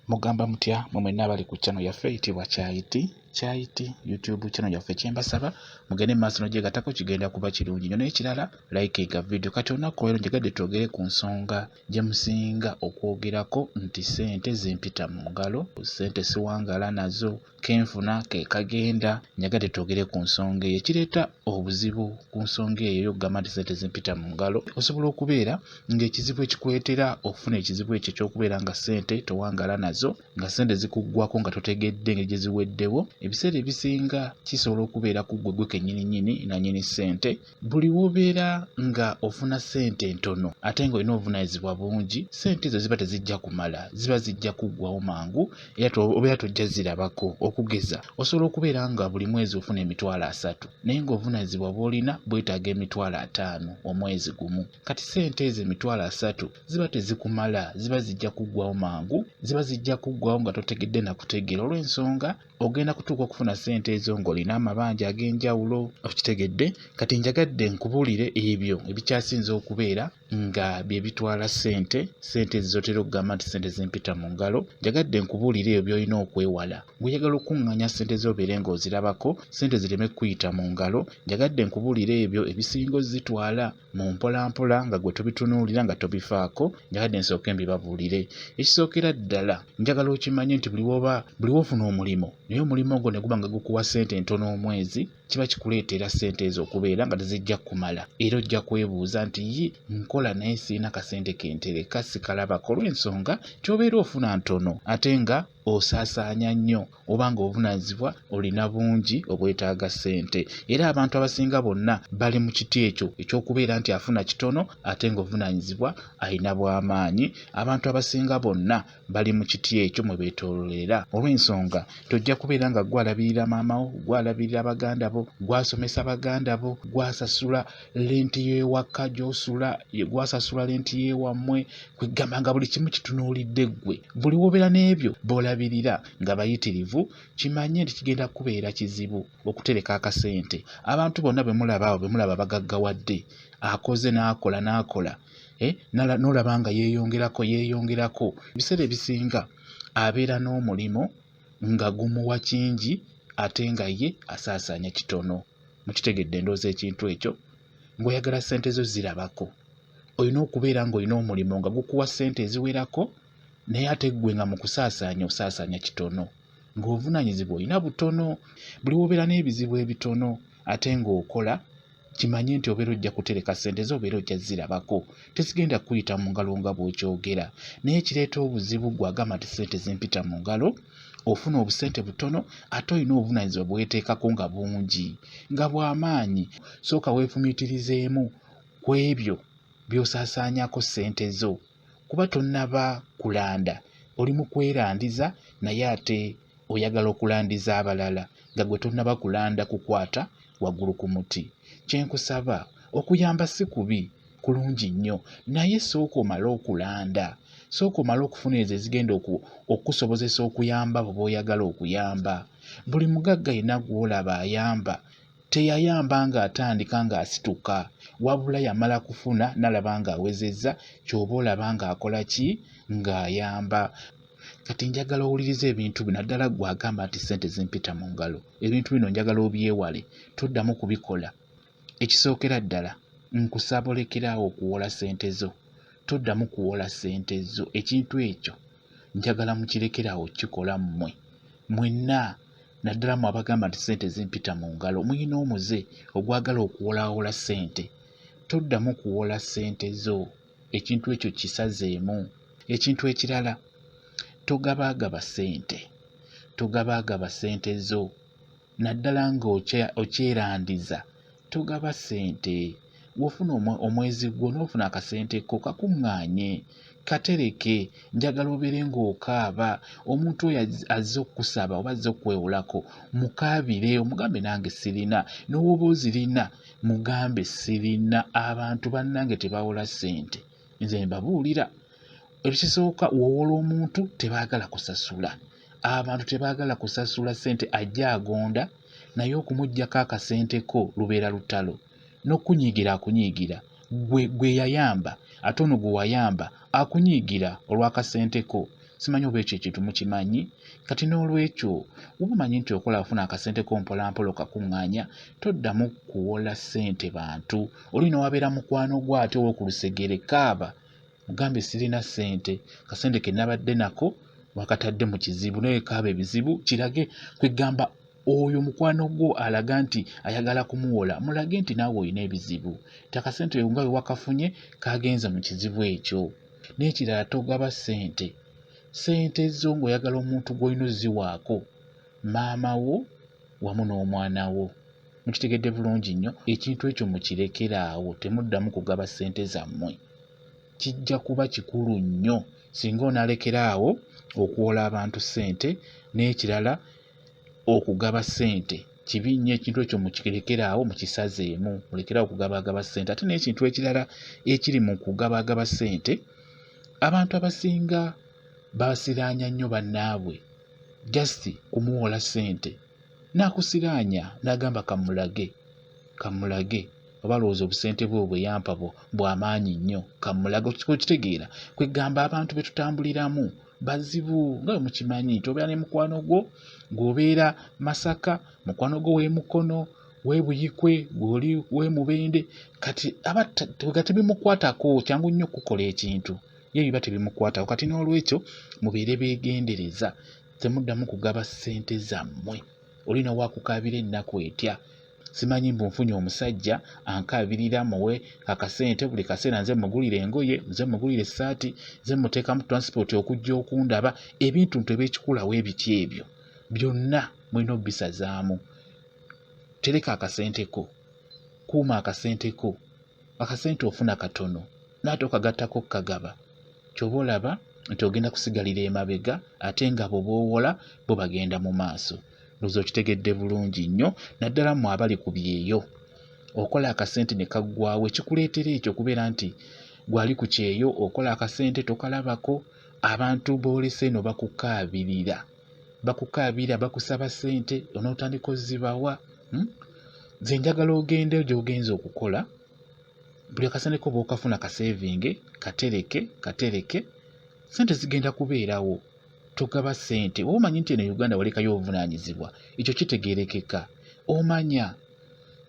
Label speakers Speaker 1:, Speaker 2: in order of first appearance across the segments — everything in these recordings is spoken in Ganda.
Speaker 1: Mugamba mutya mwenna abali ku channel yaffe eyitibwa Kyayiti YouTube channel yaffe kyembasaba mugende maaso n'ogyegattako kigenda kuba kirungi nnyo n'ekirala like video kati olunaku leero njegadde twogere ku nsonga gye musinga okwogerako nti ssente zimpita mu ngalo, ssente siwangala nazo kenfuna ke kagenda. Njagadde twogere ku nsonga eyo ekireeta obuzibu ku nsonga eyo y'okugamba nti ssente zimpita mu ngalo. Osobola okubeera ng'ekizibu ekikuleetera okufuna ekizibu ekyo eky'okubeera nga ssente towangala nazo, nga ssente zikuggwako nga totegedde engeri gye ziweddewo. Ebiseera ebisinga kisobola okubeera ku ggwe kennyini nannyini ssente. Buli w'obeera nga ofuna ssente ntono ate ng'olina obuvunaanyizibwa bungi, ssente ezo ziba tezijja kumala, ziba zijja kuggwawo mangu era obeera tojja zirabako. Okugeza osobola okubeera nga buli mwezi ofuna $300 naye ng'obuvunaanyizibwa bw'olina bwetaaga $500 omwezi gumu. Kati ssente ezo $300 ziba tezikumala, ziba zijja kuggwawo mangu, ziba zijja kuggwawo nga totegedde na kutegeera. Olw'ensonga ogenda kutuuka okufuna ssente ezo ng'olina amabanja ag'enjawulo, okitegedde. Kati njagadde nkubuulire ebyo ebikyasinze okubeera nga bye bitwala ssente zotera okugamba nti ssente zimpita mu ngalo. Njagadde nkubuulire ebyo by'olina okwewala. Bw'oyagala okuŋŋaanya ssente zo obeere ng'ozirabako, ssente zireme kuyita mu ngalo. Njagadde nkubuulire ebyo ebisinga ozitwala mu mpolampola nga gwe tobitunuulira nga tobifaako. Njagadde nsooke mbibabuulire. Ekisookera ddala njagala okimanye nti buli w'ofuna omulimu naye omulimu ogwo ne guba nga gukuwa ssente ntono omwezi, kiba kikuleetera ssente ezo okubeera nga tezijja kumala era ojja kwebuuza nti nkola naye sirina kasente kentereka sikalabako. Olw'ensonga ky'obeera ofuna ntono ate nga osaasaanya nnyo oba nga obuvunaanyizibwa olina bungi obwetaaga ssente. Era abantu abasinga bonna bali mu kiti ekyo eky'okubeera nti afuna kitono ate nga obuvunaanyizibwa alina bw'amaanyi. Abantu abasinga bonna bali mu kiti ekyo mwe beetooloolera. Olw'ensonga tojja kubeera nga gwalabirira maamawo, gwalabirira baganda bo, gwasomesa baganda bo, gwasasula lenti y'ewaka gy'osula, gwasasula lenti y'ewammwe, kwegamba nga buli kimu kitunuulidde ggwe. Buli w'obeera n'ebyo b'olabirira nga bayitirivu, kimanye nti kigenda kubeera kizibu okutereka akasente. Abantu bonna bwe mulaba bagaggawadde, akoze n'akola n'olaba nga yeeyongerako. Ebiseera ebisinga abeera n'omulimu nga gumuwa kingi ate nga ye asaasaanya kitono. Mukitegedde ndowooza ekintu ekyo? Ng'oyagala ssente zo zirabako, olina okubeera ng'olina omulimu nga gukuwa ssente eziwerako naye ate ggwe nga mu kusaasaanya osaasaanya kitono, ng'obuvunaanyizibwa olina butono. Buli w'obeera n'ebizibu ebitono ate ng'okola, kimanye nti obeera ojja kutereka ssente zo, obeera ojja zirabako, tezigenda kuyita mu ngalo nga bw'okyogera. Naye ekireeta obuzibu gw'agamba nti ssente zimpita mu ngalo, ofuna obusente butono ate olina obuvunaanyizibwa bweteekako nga bungi nga bw'amaanyi. Sooka weefumiitirizeemu ku ebyo by'osaasaanyako ssente zo, kuba tonnaba kulanda, oli mu kwerandiza naye ate oyagala okulandiza abalala nga gwe tonnaba kulanda kukwata waggulu ku muti. Kyenkusaba, okuyamba si kubi, kulungi nnyo, naye sooka omale okulanda, sooka omale okufuna ezo ezigenda okukusobozesa okuyamba abo b'oyagala okuyamba. Buli mugagga yenna gw'olaba ayamba teyayamba ng'atandika ng'asituka, wabula yamala kufuna n'alaba ng'awezezza, ky'oba olaba ng'akola ki? Ng'ayamba. Kati njagala owulirize ebintu bino, naddala gw'agamba nti ssente zimpita mu ngalo. Ebintu bino njagala obyewale, toddamu kubikola. Ekisookera ddala nkusaba olekeraawo okuwola ssente zo, toddamu kuwola ssente zo. Ekintu ekyo njagala mukirekeraawo kikola mmwe mwenna, naddala mu abagamba nti ssente zimpita mu ngalo. Muyina omuze ogwagala okuwolawola ssente, toddamu kuwola ssente zo. Ekintu ekyo kisazeemu. Ekintu ekirala, togabaagaba ssente, togabaagaba ssente zo. Naddala ng'okyerandiza togaba ssente. W'ofuna omwezi gwo n'ofuna akasente ko kakuŋŋaanye, katereke. Njagala obeere ng'okaaba. Omuntu oyo azze okukusaba oba azze okwewolako, mukaabire omugambe nange sirina. N'owoba ozirina mugambe sirina. Abantu bannange tebawola ssente, nze mbabuulira. Ekisooka, wowola omuntu tebaagala kusasula. Abantu tebaagala kusasula ssente, ajja agonda naye okumuggyako akasente ko lubeera lutalo. N'okunyiigira akunyiigira, gwe yayamba ate ono gwe wayamba akunyiigira olw'akasente ko. simanyi oba ekyo ekintu mukimanyi. Kati n'olwekyo oba omanyi nti okola afuna akasente ko mpolampola okakuŋŋaanya, toddamu kuwola ssente bantu. Oli n'owabeera mukwano gwo ate wo ku lusegere kaaba mugambe sirina ssente, kasente ke nabadde nako wakatadde mu kizibu, naye kaaba ebizibu kirage kwegamba oyo mukwano gwo alaga nti ayagala kumuwola, mulage nti naawe olina ebizibu, ti akasente nga we wakafunye kagenza mu kizibu ekyo. N'ekirala togaba ssente zo ng'oyagala omuntu gw'olina oziwaako maama wo wamu n'omwana wo. Mukitegedde bulungi nnyo, ekintu ekyo mukirekeraawo, temuddamu kugaba ssente zammwe. Kijja kuba kikulu nnyo singa onalekeraawo okuwola abantu ssente. N'ekirala okugaba ssente kibi nnyo, ekintu ekyo mukirekeraawo, mukisazeemu, mulekeraawo okugabagaba ssente. Ate n'ekintu ekirala ekiri mu kugabagaba ssente, abantu abasinga basiraanya nnyo bannaabwe just kumuwola ssente. N'akusiraanya n'agamba kamulage oba lowooza obusente bwe obweyampa bw'amaanyi nnyo, kamulage. Okitegeera kwegamba abantu be tutambuliramu bazibu nga bwe mukimanyi nti obeera ne mukwano gwo ng'obeera Masaka, mukwano gwo w'e Mukono, w'e Buyikwe, gw'oli w'e Mubende, kati tebimukwatako, kyangu nnyo okukola ekintu ye biba tebimukwatako. Kati n'olwekyo mubeere beegendereza, temuddamu kugaba ssente zammwe. Oli n'owakukaabira ennaku etya, simanyi mbu nfunye omusajja ankaabirira muwe akasente buli kaseera, nze mugulire engoye, nze mugulire essaati, nze muteekamu transport okujja okundaba. Ebintu eb'ekikulawo ebiti ebyo byonna mulina obbisazaamu. Tereka akasente ko, kuuma akasente ko. Akasente ofuna katono n'ate okagattako kagaba, ky'oba olaba nti ogenda kusigalira emabega, ate nga bo b'owola bo bagenda mu maaso. Lowooza okitegedde bulungi nnyo, naddala mmwe abali ku byeyo. Okola akasente ne kaggwawo, ekikuleetera ekyo kubeera nti gwali ku kyeyo, okola akasente tokalabako. Abantu b'olese eno bakukaabirira, bakusaba ssente, onootandika ozibawa. Nze njagala ogende gy'ogenza okukola, buli akasente ko bw'okafuna kaseevinge, katereke, ssente zigenda kubeerawo. Togaba ssente. Oba omanyi nti eno Uganda walekayo obuvunaanyizibwa, ekyo kitegeerekeka. Omanya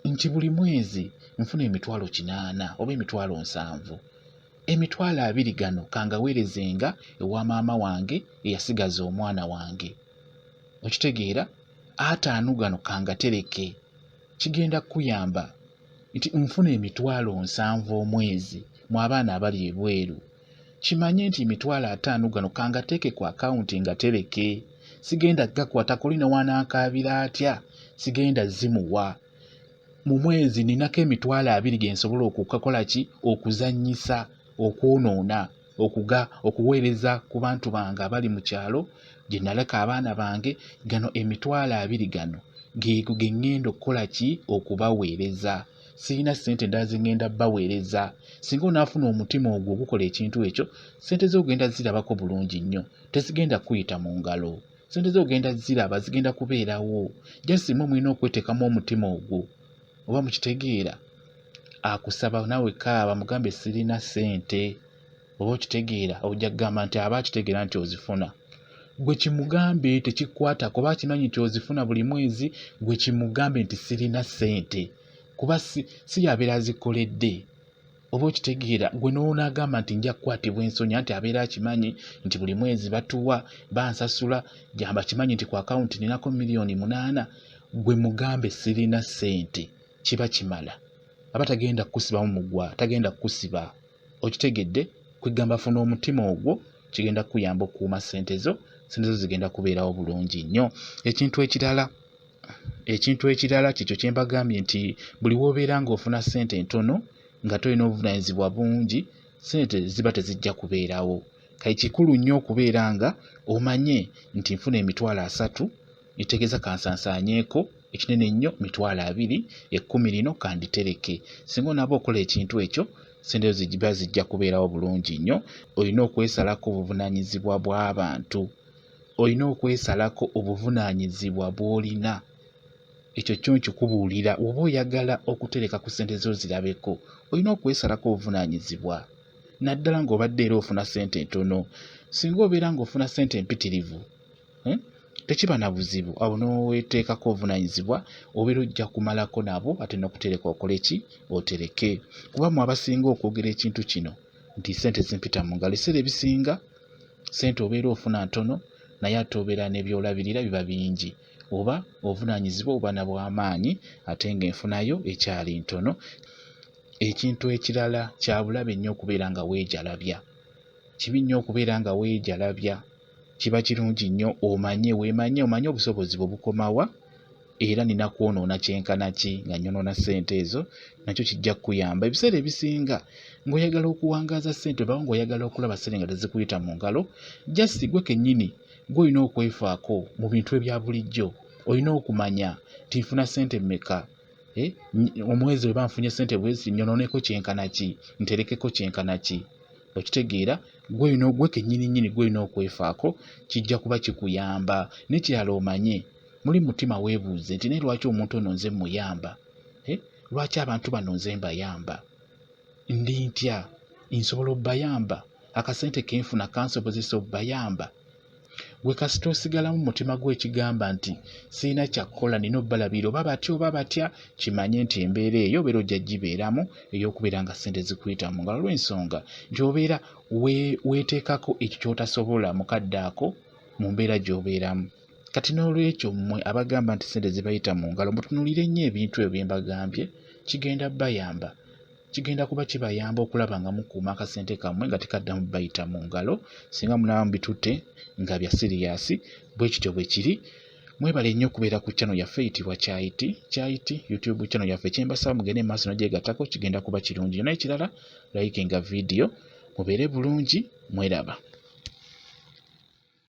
Speaker 1: nti buli mwezi nfuna $80 oba $70. $20 gano kangaweerezenga ewa maama wange eyasigaza omwana wange. Okitegeera? $5 gano kangatereke. Kigenda kuyamba nti nfuna $70 omwezi mu abaana abali ebweru. Kimanye nti $50 gano kangateeke ku akawunti ngatereke. Sigenda gakwatako, lino wanaakaabira atya, sigenda zimuwa. Mu mwezi ninako $20 ge nsobola okukakola ki, okuzannyisa, okwonoona, okuweereza ku bantu bange abali mu kyalo gye naleka abaana bange. Gano $20 gano ge ngenda okukola ki, okubaweereza. Sirina ssente ndala ze ngenda baweereza. Singa onaafuna omutima ogwo ogukola ekintu ekyo, ssente zo ogenda zirabako bulungi nnyo, tezigenda kuyita mu ngalo. Ssente zo ogenda ziraba, zigenda kubeerawo. Just mmwe mulina okweteekamu omutima ogwo. Oba mukitegeera? Akusaba naawe kaaba mugambe sirina ssente. Oba okitegeera? Ojja kugamba nti aba akitegeera nti ozifuna. Gwe kimugambe tekikwata, kuba kimanyi nti ozifuna buli mwezi. Gwe kimugambe nti sirina ssente, kuba si yabeera azikoledde. Oba okitegeera? Gwe n'onaagamba nti nja kukwatibwa ensonyi, anti abeera akimanyi nti buli mwezi batuwa, bansasula, jamba kimanyi nti ku akawunti ninako $8,000,000. Gwe mugambe sirina ssente, kiba kimala. Aba tagenda kukusibamu mugwa, tagenda kukusiba. Okitegedde? Kwegamba funa omutima ogwo, kigenda kuyamba okukuuma ssente zo zigenda kubeerawo bulungi nnyo. Ekintu ekirala kikyo kye mbagambye nti buli w'obeera ng'ofuna ssente ntono nga tolina obuvunaanyizibwa bungi, ssente ziba tezijja kubeerawo. Kale kikulu nnyo okubeera nga omanye nti nfuna $30, nitegeeza kansansaanyeeko ekinene ennyo $20, $10 lino kanditereke. Singa onaaba okola ekintu ekyo, ssente zo ziba zijja kubeerawo bulungi nnyo. Olina okwesalako obuvunaanyizibwa bw'abantu, olina okwesalako obuvunaanyizibwa bw'olina. Ekyo kyo nkikubuulira, oba oyagala okutereka ku ssente zo zirabeko, olina okwesalako obuvunaanyizibwa. Naddala ng'obadde era ofuna ssente ntono, singa obeera ng'ofuna ssente empitirivu tekiba na buzibu awo n'oweteekako obuvunaanyizibwa obeera ojja kumalako nabo ate n'okutereka okole ki otereke kuba mu abasinga okwogera ekintu kino nti ssente zimpita mu ngalo ebiseera ebisinga ssente obeera ofuna ntono naye ate obeera n'ebyolabirira biba bingi oba obuvunaanyizibwa oba na bw'amaanyi ate ng'enfunayo ekyali ntono. Ekintu ekirala kya bulabe nnyo okubeera nga weejalabya. Kibi nnyo okubeera nga weejalabya. Kiba kirungi nnyo omanye obusobozi bwe bukomawa era nina kwonoona kyenkana ki nga nyonoona ssente ezo nakyo kijja kukuyamba. Ebiseera ebisinga ng'oyagala okuwangaaza ssente oba ng'oyagala okulaba ssente nga tezikuyita mu ngalo, just gwe kennyini gw'olina okwefaako mu bintu ebya bulijjo. Olina okumanya nti nfuna ssente mmeka, omwezi bwe nfunye ssente bwezi nyonooneko kyenkana ki, nterekeko kyenkana ki. Okitegeera gwe kennyini gw'olina okwefaako, kijja kuba kikuyamba. N'ekirala omanye muli mutima weebuuze nti naye lwaki omuntu ono nze mmuyamba, lwaki abantu bano nze mbayamba, ndi ntya nsobola obbayamba, akasente ke nfuna kansobozesa obbayamba. Gwe kasita osigalamu mutima gwe ekigamba nti sirina kyakukola nina obbalabira oba batya, kimanye nti embeera eyo obeera ojja gibeeramu ey'okubeera nga ssente zikuyita mu ngalo lw'ensonga nti obeera weeteekako ekyo ky'otasobola mu kadde ako mu mbeera gy'obeeramu. Kati n'olwekyo mmwe abagamba nti ssente zibayita mu ngalo mutunuulire nnyo ebintu ebyo bye mbagambye, kigenda bayamba. Kigenda kuba kibayamba okulaba nga mukuuma akasente kammwe nga tekaddamu bayita mu ngalo singa munaaba mubitutte nga bya siriyasi. Bwe kityo bwe kiri. Mwebale nnyo okubeera ku channel yaffe eyitibwa Kyayiti YouTube channel yaffe. Kyembasaba mugende maaso n'ogyegattako, kigenda kuba kirungi. Naye ekirala likinga video. Mubeere bulungi, mweraba.